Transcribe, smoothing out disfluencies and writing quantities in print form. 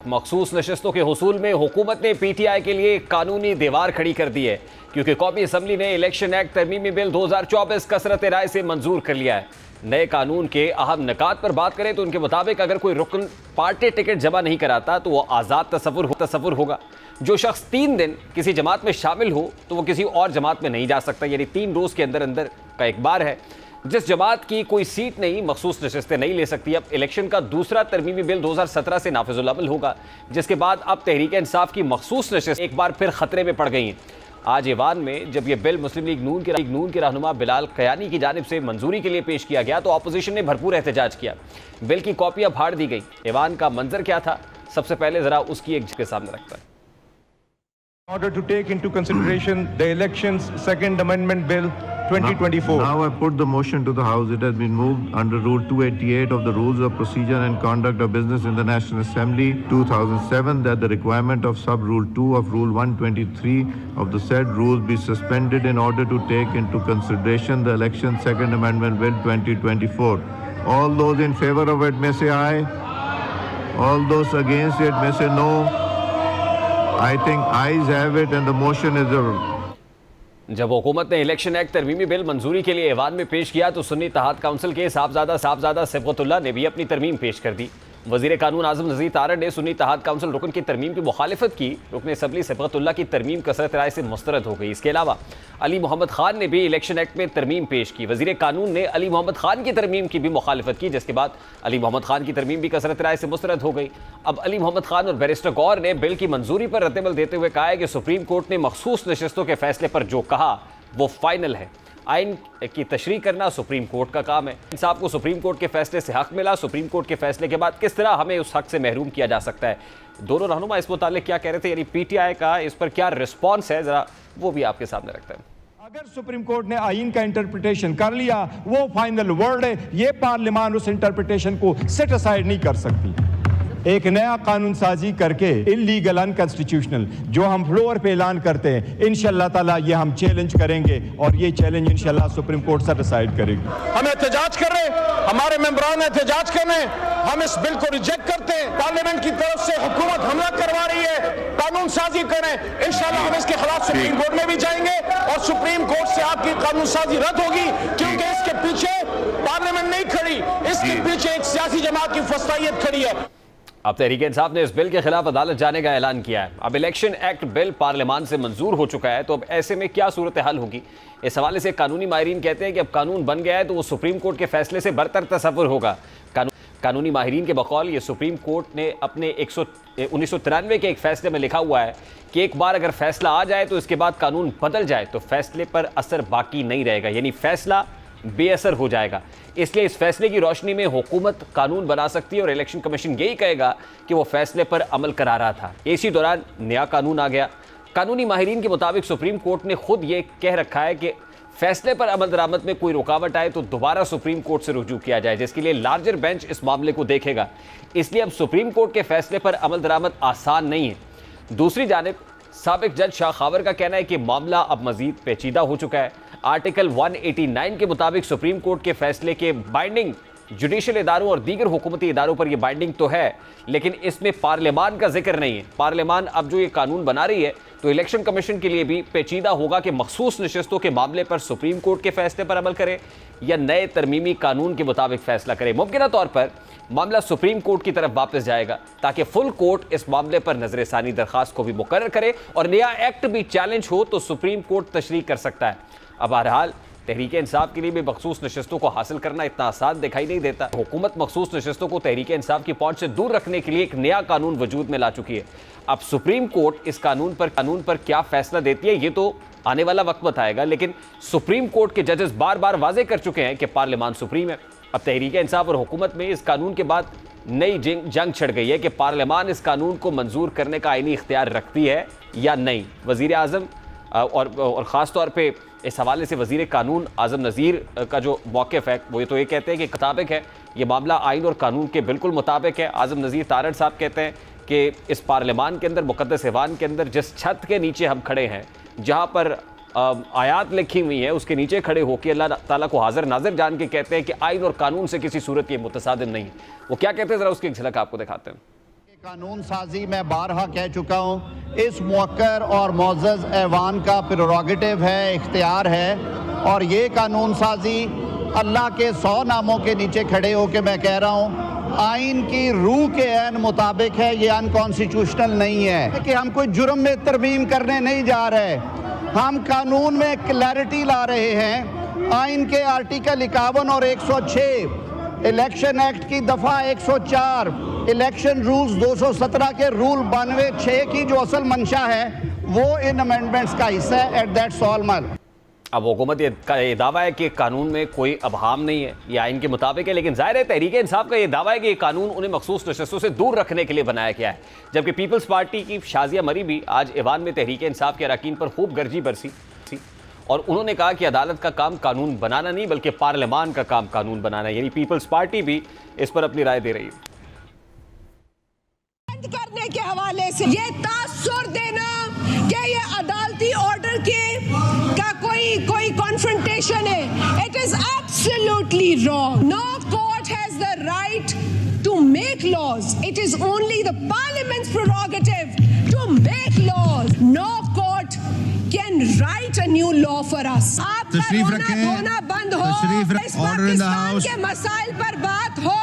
मखसूस नशस्तों के हुसूल में हुकूमत ने पीटीआई के लिए कानूनी दीवार खड़ी कर दी है, क्योंकि कौमी असम्बली ने इलेक्शन एक्ट तरमीमी बिल 2024 कसरत राय से मंजूर कर लिया है। नए कानून के अहम निकात पर बात करें तो उनके मुताबिक अगर कोई रुकन पार्टी टिकट जमा नहीं कराता तो वो आज़ाद तसव्वुर होगा। जो शख्स 3 दिन किसी जमात में शामिल हो तो वो किसी और जमात में नहीं जा सकता, यानी 3 रोज़ के अंदर अंदर का एक बार है। जिस जमात की कोई सीट नहीं, मखसूस नशस्तें नहीं ले सकती। अब इलेक्शन का दूसरा तरमीमी बिल 2017 से नाफिजुल अमल होगा, जिसके बाद अब तहरीक इंसाफ की मखसूस नशस्त एक बार फिर खतरे में पड़ गई हैं। आज ईवान में जब यह बिल मुस्लिम लीग नून के रहनुमा बिलाल कयानी की जानिब से मंजूरी के लिए पेश किया गया तो अपोजिशन ने भरपूर एहतजाज किया। बिल की कॉपियां फाड़ दी गई। ईवान का मंजर क्या था, सबसे पहले जरा उसकी एक के सामने रखता है। In order to take into consideration the elections second amendment bill 2024. Now I put the motion to the House. It has been moved under Rule 288 of the Rules of Procedure and Conduct of Business in the National Assembly 2007 that the requirement of sub-Rule 2 of Rule 123 of the said rules be suspended in order to take into consideration the election second amendment bill 2024. All those in favor of it may say aye. All those against it may say no. I think ayes have it and the motion is जब हुकूमत ने election act तरमीमी bill मंजूरी के लिए ऐवान में पेश किया तो सुन्नी इत्तेहाद काउंसिल के साहबजादा सिबगतुल्लाह ने भी अपनी तरमीम पेश कर दी। वज़ीर कानून आज़म नज़ीर तारड़ ने सुन्नी इत्तेहाद काउंसिल रुकन की तरमीम की मुखालिफत की। रुकन असम्बली सिबगतुल्लाह की तरमीम कसरत राय से मुस्तरद हो गई। इसके अलावा अली मोहम्मद खान ने भी इलेक्शन एक्ट में तरमीम पेश की। वज़ीर कानून ने अली मोहम्मद खान की तरमीम की भी मुखालिफत की, जिसके बाद अली मोहम्मद खान की तरमीम भी कसरत राय से मुस्तरद हो गई। अब अली मोहम्मद खान और बैरिस्टर गौर ने बिल की मंजूरी पर रद्दअमल देते हुए कहा है कि सुप्रीम कोर्ट ने मखसूस नशस्तों के फैसले पर जो कहा वो फाइनल है। आइन की तशरीह करना सुप्रीम कोर्ट का काम है। इंसाफ को सुप्रीम कोर्ट के फैसले से हक मिला। सुप्रीम कोर्ट के फैसले के बाद किस तरह हमें उस हक से महरूम किया जा सकता है। दोनों रहनुमा इस मुतालिक क्या कह रहे थे, यानी पीटीआई का इस पर क्या रिस्पॉन्स है, जरा वो भी आपके सामने रखते हैं। अगर सुप्रीम कोर्ट ने आइन का इंटरप्रिटेशन कर लिया वो फाइनल वर्ड है। ये पार्लियामान उस इंटरप्रिटेशन को सेट असाइड नहीं कर सकती। एक नया कानून साजी करके इलीगल अनकॉन्स्टिट्यूशनल जो हम फ्लोर पे ऐलान करते हैं, इंशाअल्लाह ताला ये हम चैलेंज करेंगे और ये चैलेंज इंशाअल्लाह सुप्रीम कोर्ट से डिसाइड करेगी। हम एहतजाज कर रहे हैं, हमारे मेंबरान एहतजाज कर रहे हैं, हम इस बिल को रिजेक्ट करते हैं। पार्लियामेंट की तरफ से हुकूमत हमला करवा रही है, कानून साजी करें। इंशाअल्लाह हम इसके खिलाफ सुप्रीम कोर्ट में भी जाएंगे और सुप्रीम कोर्ट से आपकी कानून साजी रद्द होगी, क्योंकि इसके पीछे पार्लियामेंट नहीं खड़ी, इसके पीछे एक सियासी जमात की फसायत खड़ी है। अब तहरीक इंसाफ ने इस बिल के खिलाफ अदालत जाने का ऐलान किया है। अब इलेक्शन एक्ट बिल पार्लियामान से मंजूर हो चुका है, तो अब ऐसे में क्या सूरत हाल होगी। इस हवाले से कानूनी माहिरीन कहते हैं कि अब कानून बन गया है तो वो सुप्रीम कोर्ट के फैसले से बरतर तसव्वुर होगा। कानूनी माहिरीन के बकौल ये सुप्रीम कोर्ट ने अपने 1993 के एक फैसले में लिखा हुआ है कि एक बार अगर फैसला आ जाए तो इसके बाद कानून बदल जाए तो फैसले पर असर बाकी नहीं रहेगा, यानी फैसला बेअसर हो जाएगा। इसलिए इस फैसले की रोशनी में हुकूमत कानून बना सकती है और इलेक्शन कमीशन यही कहेगा कि वो फैसले पर अमल करा रहा था। इसी दौरान नया कानून आ गया। कानूनी माहिरीन के मुताबिक सुप्रीम कोर्ट ने खुद ये कह रखा है कि फैसले पर अमल दरामद में कोई रुकावट आए तो दोबारा सुप्रीम कोर्ट से रुजू किया जाए, जिसके लिए लार्जर बेंच इस मामले को देखेगा। इसलिए अब सुप्रीम कोर्ट के फैसले पर अमल दरामद आसान नहीं है। दूसरी जानिब साबिक जज शाह खावर का कहना है कि मामला अब मजीद पेचीदा हो चुका है। आर्टिकल 189 के मुताबिक सुप्रीम कोर्ट के फैसले के बाइंडिंग जुडिशल इदारों और दीगर हुकूमती इदारों पर यह बाइंडिंग तो है, लेकिन इसमें पार्लियामान का जिक्र नहीं है। पार्लियामान अब जो ये कानून बना रही है तो इलेक्शन कमीशन के लिए भी पेचीदा होगा कि मखसूस नशस्तों के मामले पर सुप्रीम कोर्ट के फैसले पर अमल करे या नए तरमीमी कानून के मुताबिक फैसला करे। मुमकिन तौर पर मामला सुप्रीम कोर्ट की तरफ वापस जाएगा ताकि फुल कोर्ट इस मामले पर नजरसानी दरखास्त को भी मुकर्रर करे और नया एक्ट भी चैलेंज हो तो सुप्रीम कोर्ट तशरीह कर सकता है। अब बहरहाल तहरीक इंसाफ के लिए भी मखसूस नशस्तों को हासिल करना इतना आसान दिखाई नहीं देता। हुकूमत मखसूस नशस्तों को तहरीक इंसाफ की पहुंच से दूर रखने के लिए एक नया कानून वजूद में ला चुकी है। अब सुप्रीम कोर्ट इस कानून पर क्या फैसला देती है ये तो आने वाला वक्त बताएगा, लेकिन सुप्रीम कोर्ट के जजेस बार बार वाजे कर चुके हैं कि पार्लियामान सुप्रीम है। अब तहरीक इंसाफ और हुकूमत में इस कानून के बाद नई जंग छिड़ गई है कि पार्लियामान इस कानून को मंजूर करने का आईनी इख्तियार रखती है या नहीं। वज़ीर आज़म और ख़ास तौर पे इस हवाले से वज़ीर कानून आज़म नज़ीर का जो मौक़िफ़ है वो तो ये कहते हैं कि मुताबिक है, ये मामला आइन और कानून के बिल्कुल मुताबिक है। आज़म नज़ीर तारड़ साहब कहते हैं कि इस पार्लियामान के अंदर मुक़द्दस ऐवान के अंदर जिस छत के नीचे हम खड़े हैं, जहाँ पर आयात लिखी हुई है, उसके नीचे खड़े होकर अल्लाह ताला को हाज़िर नाज़िर जान के कहते हैं कि आइन और कानून से किसी सूरत ये मुतसादिम नहीं। वो क्या कहते हैं ज़रा उसकी एक झलक आपको दिखाते हैं। कानून साजी मैं बारहा कह चुका हूँ, इस मुवक्कर और मोअज़्ज़ज़ ऐवान का प्रेरोगेटिव है, इख्तियार है। और ये कानून साजी अल्लाह के 100 नामों के नीचे खड़े होकर मैं कह रहा हूँ, आइन की रूह के ऐन मुताबिक है, ये अनकॉन्स्टिट्यूशनल नहीं है कि हम कोई जुर्म में तरमीम करने नहीं जा रहे, हम कानून में क्लैरिटी ला रहे हैं। आइन के आर्टिकल 51 और 106, इलेक्शन एक्ट की दफ़ा 104, इलेक्शन रूल्स 217 के रूल 92(6) की जो असल मंशा है वो इन अमेंडमेंट्स का हिस्सा है। एट दैट्स ऑल मल। अब हुकूमत का ये दावा है कि कानून में कोई अबहाम नहीं है, ये आइन के मुताबिक है, लेकिन जाहिर है तहरीक इंसाफ का ये दावा है कि ये कानून उन्हें मखसूस नशस्तों से दूर रखने के लिए बनाया गया है। जबकि पीपल्स पार्टी की शाजिया मरी भी आज ऐवान में तहरीक इंसाफ के अरकान पर खूब गर्जी बरसी और उन्होंने कहा कि अदालत का काम कानून बनाना नहीं बल्कि पार्लियामान का काम कानून बनाना है। यानी पीपल्स पार्टी भी इस पर अपनी राय दे रही है। करने के हवाले से ये तासुर देना कि ये अदालती ऑर्डर का कोई कॉन्फ्रंटेशन है, it is absolutely wrong. No court has the right to make laws, it is only the parliament's prerogative to make laws. No court can write a new law for us. आपका रोना धोना बंद हो, इस पाकिस्तान के मसाइल पर बात हो।